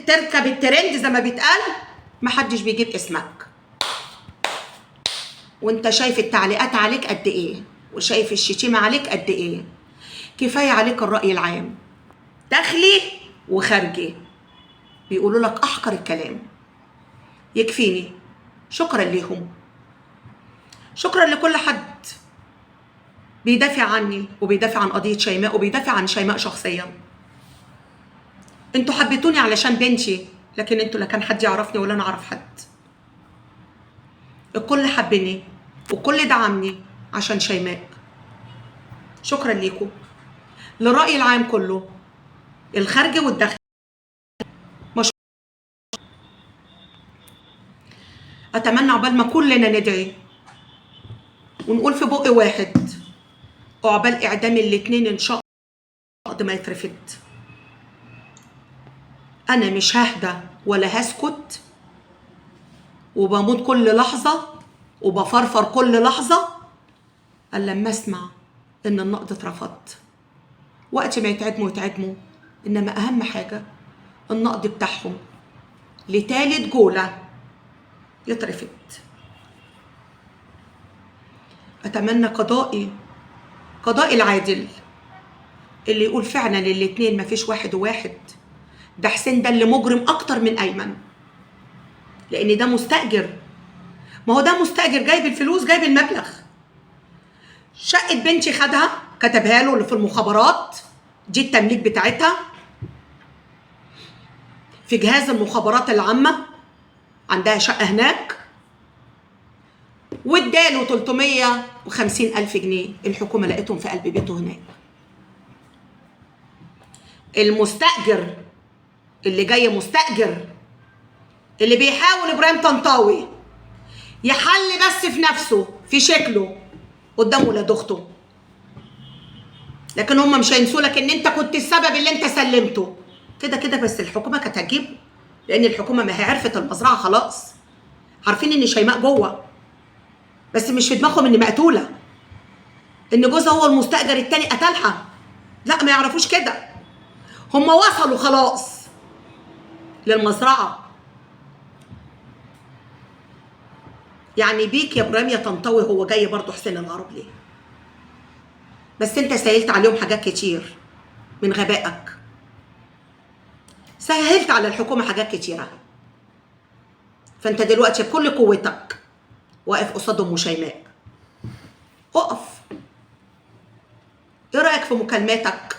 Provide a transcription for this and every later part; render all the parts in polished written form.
تركب الترند زي ما بيتقال، محدش بيجيب اسمك. وانت شايف التعليقات عليك قد ايه، وشايف الشتيمة عليك قد ايه. كفاية عليك الرأي العام، داخلي وخارجي، بيقولوا لك احقر الكلام. يكفيني. شكرا ليهم، شكرا لكل حد بيدافع عني وبيدافع عن قضية شيماء وبيدافع عن شيماء شخصيا. انتوا حبيتوني علشان بنتي، لكن انتوا لا كان حد يعرفني ولا انا اعرف حد. الكل حبني والكل دعمني عشان شيماء. شكرا ليكم، للرأي العام كله، الخارجي والداخلي. اتمنى عقبال ما كلنا ندعي ونقول في بق واحد، وعقبال اعدام الاتنين ان شاء الله قد ما يترفد. انا مش ههدى ولا هسكت، وبموت كل لحظه وبفرفر كل لحظه الا لما اسمع ان النقد اترفض. وقت ما يتعدموا يتعدموا، انما اهم حاجه النقد بتاعهم لتالت جوله يترفض. اتمنى قضائي العادل اللي يقول فعلا الاتنين مفيش واحد وواحد. ده حسين ده اللي مجرم اكتر من ايمن، لان ده مستاجر. ما هو ده مستاجر، جايب الفلوس، جايب المبلغ. شقه بنتي خدها، كتبها له اللي في المخابرات، دي التمليك بتاعتها في جهاز المخابرات العامه، عندها شقه هناك، واداله 350,000 جنيه. الحكومه لقيتهم في قلب بيته هناك. المستاجر اللي جاي مستاجر، اللي بيحاول ابراهيم طنطاوي يحل بس في نفسه في شكله قدام ولاد اخته، لكن هم مش هينسوا لك ان انت كنت السبب اللي انت سلمته كده كده. بس الحكومه كانت هتجيبه، لان الحكومه ما هي عرفت المزرعه خلاص، عارفين ان شيماء جوه، بس مش في دماغهم ان مقتوله، ان جوزها هو المستاجر التاني قتلها. لا، ما يعرفوش كده. هم وصلوا خلاص للمزرعه. يعني بيك يا ابراهيم يا طنطاوي، هو جاي برضه حسين العرب ليه؟ بس انت سهلت عليهم حاجات كتير من غبائك، سهلت على الحكومه حاجات كتيره. فانت دلوقتي بكل قوتك واقف قصاد ام شيماء. اقف. ايه رايك في مكالماتك؟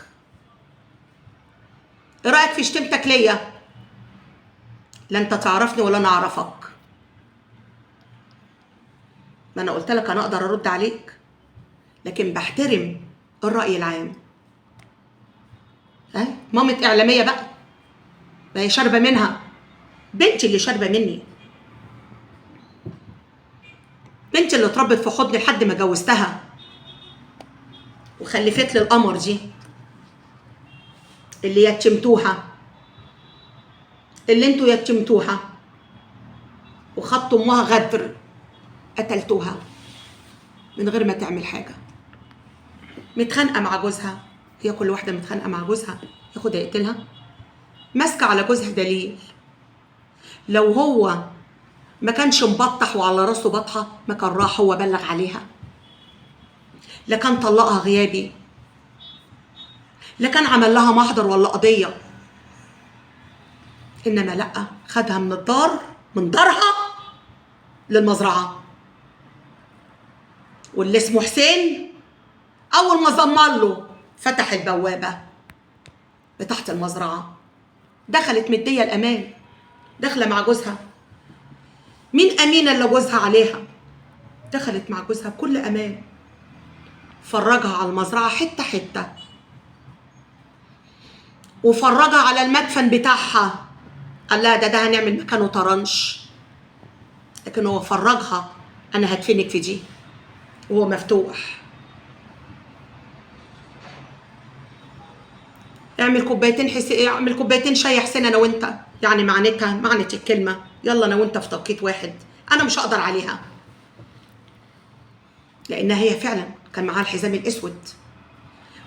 ايه رايك في شتمتك ليا؟ لا انت تعرفني ولا انا اعرفك. ما انا قلت لك انا اقدر ارد عليك، لكن بحترم الراي العام. مامة اعلاميه بقى، ما هي شاربه منها. بنتي اللي شاربه مني، بنتي اللي اتربت في حضني لحد ما جوزتها وخلفت لي القمر دي، اللي يتمتوها، اللي انتوا يتمتوها وخدتوا امها غدر، قتلتوها من غير ما تعمل حاجه. متخانقه مع جوزها، هي كل واحده متخانقه مع جوزها ياخدها يقتلها؟ ماسكه على جوزها دليل. لو هو ما كانش مبطح وعلى راسه بطحه ما كان راح هو بلغ عليها، لا كان طلقها غيابي، لا كان عمل لها محضر ولا قضيه. انما لا، خدها من الدار، من دارها للمزرعه. واللي اسمه حسين اول ما زمر له فتح البوابه بتاعت المزرعه، دخلت مديه الامان، داخله مع جوزها. مين امينه اللي جوزها عليها؟ دخلت مع جوزها بكل امان، فرجها على المزرعه حته حته، وفرجها على المدفن بتاعها. قال لها ده هنعمل مكانه طرنش، لكن هو فرجها انا هدفنك في دي وهو مفتوح. اعمل كوبايتين شاي يا حسين انا وانت، يعني معناتها معنى الكلمه يلا انا وانت في توقيت واحد. انا مش هقدر عليها، لانها هي فعلا كان معاها الحزام الاسود.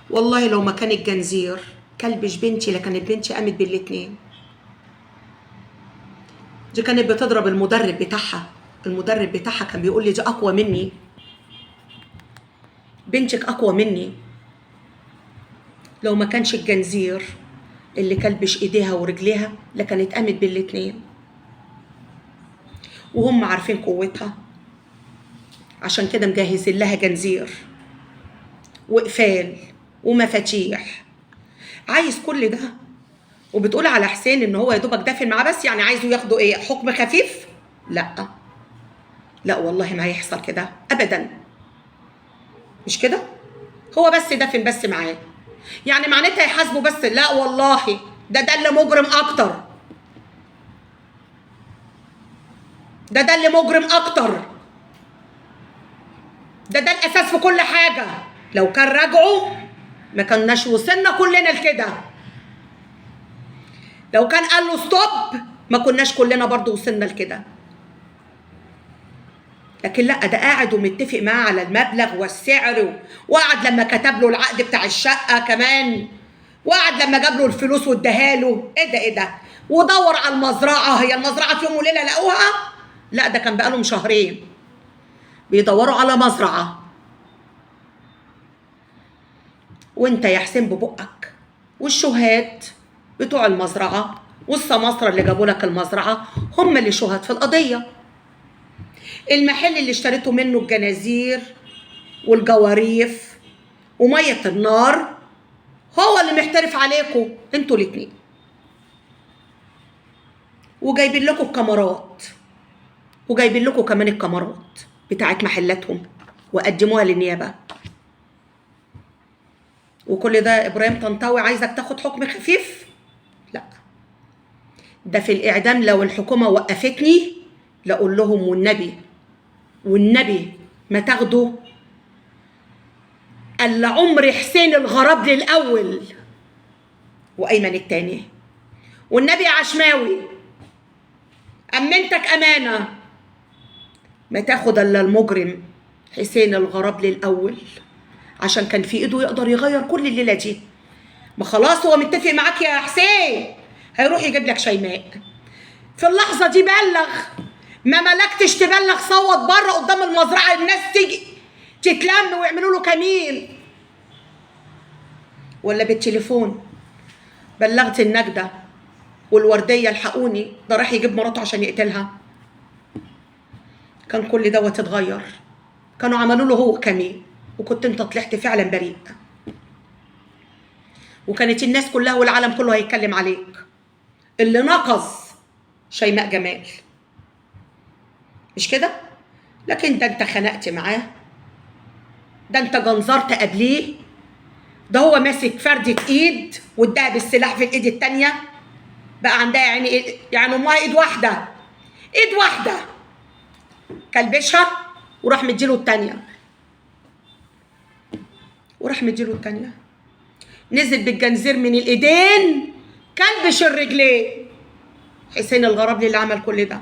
والله لو ما كان الجنزير كلبش بنتي لكانت بنتي قامت بالاتنين. دي كانت بتضرب المدرب بتاعها. المدرب بتاعها كان بيقول لي دي اقوى مني، بنتك اقوى مني. لو ما كانش الجنزير اللي كلبش ايديها ورجليها لكانت قامت بالاتنين. وهم عارفين قوتها، عشان كده مجهزين لها جنزير وقفال ومفاتيح. عايز كل ده وبتقول على حسين ان هو يا دوبك دافن معاه بس، يعني عايزه ياخده ايه، حكم خفيف؟ لا لا والله ما هيحصل كده ابدا، مش كده. هو بس دافن بس معاه، يعني معناتها يحاسبه بس؟ لا والله، ده اللي مجرم اكتر، ده اللي مجرم اكتر، ده الاساس في كل حاجه. لو كان راجعوا ما كناش وصلنا كلنا لكده. لو كان قال له ستوب ما كناش كلنا برضو وصلنا لكده. لكن لا، ده قاعد ومتفق معاه على المبلغ والسعر، وقعد لما كتب له العقد بتاع الشقه كمان، وقعد لما جاب له الفلوس واداها له. ايه ده ودور على المزرعه. هي المزرعه في يوم وليله لقوها؟ لا، ده كان بقالهم شهرين بيدوروا على مزرعه. وانت يا حسين ببقك والشهاد بتوع المزرعه والسماسره اللي جابوا لك المزرعه هم اللي شهاد في القضيه. المحل اللي اشتريته منه الجنازير والجواريف وميه النار هو اللي محترف عليكم انتوا الاتنين، وجايبين لكم الكاميرات، وجايبين لكم كمان الكاميرات بتاعت محلاتهم وقدموها للنيابه. وكل ده ابراهيم طنطاوي عايزك تاخد حكم خفيف؟ لا، ده في الاعدام لو الحكومه وقفتني لاقول لهم والنبي ما تاخدوا الا عمر حسين الغرابلي الاول وايمن التاني. والنبي يا عشماوي امنتك امانه ما تاخد الا المجرم حسين الغرابلي الاول، عشان كان في ايده يقدر يغير كل الليله دي. ما خلاص هو متفق معاك يا حسين، هيروح يجيب لك شيماء في اللحظه دي. بلغ، ما ملكتش تبلغ، صوت بره قدام المزرعه الناس تيجي تتلم ويعملوا له كمين، ولا بالتليفون بلغت النجده والورديه الحقوني ده راح يجيب مراته عشان يقتلها؟ كان كل دوت اتغير، كانوا عملوا له هو كمين، وكنت انت طلعت فعلا بريء، وكانت الناس كلها والعالم كله هيتكلم عليك. اللي نقص شيماء جمال، مش كده؟ لكن ده انت خنقت معاه، ده انت جنزرت قبليه، ده هو ماسك فردة ايد واداها بالسلاح في الايد التانية، بقى عندها يعني امها ايد واحدة، ايد واحدة كلبشها وراح مديله التانية، نزل بالجنزير من الايدين كلبش الرجلين. حسين الغرابلي اللي عمل كل ده.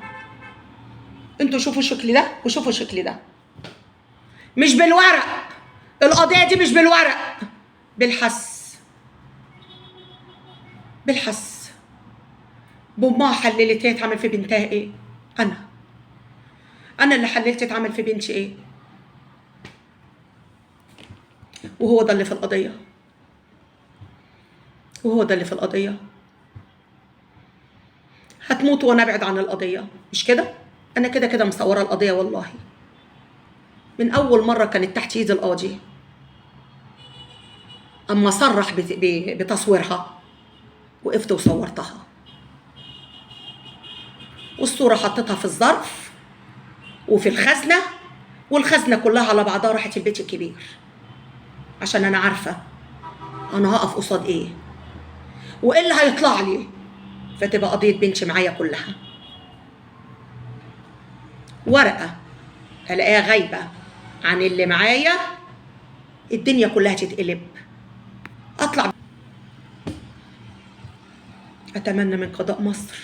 انتوا شوفوا الشكل ده وشوفوا الشكل ده، مش بالورق، القضية دي مش بالورق، بالحس بامها حللت هي اتعمل في بنتها ايه. انا اللي حللت اتعمل في بنتي ايه، وهو ده اللي في القضية. هتموت وانا ابعد عن القضية، مش كده؟ انا كده مصورة القضية والله، من اول مرة كانت تحت ايد القاضي، اما صرح بتصويرها وقفت وصورتها، والصورة حطيتها في الظرف وفي الخزنة، والخزنة كلها على بعضها راحت البيت الكبير، عشان انا عارفة انا هقف قصاد ايه وايه اللي هيطلع لي، فتبقى قضية بنتي معايا كلها. ورقة الاقيها غايبة عن اللي معايا، الدنيا كلها تتقلب. اطلع اتمنى من قضاء مصر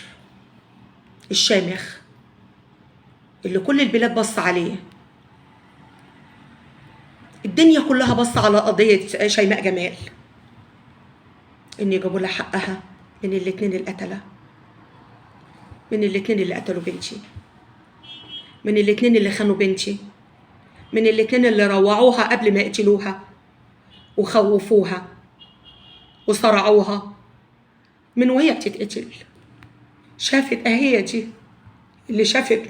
الشامخ اللي كل البلاد بص عليه، الدنيا كلها بص على قضية شيماء جمال، ان يجيبوا لها حقها من الاتنين القتلة. من الاتنين اللي قتلوا بنتي، من الاتنين اللي خانوا بنتي، من الاتنين اللي روعوها قبل ما يقتلوها وخوفوها وصرعوها من وهي بتتقتل. شافت اهي دي اللي شافت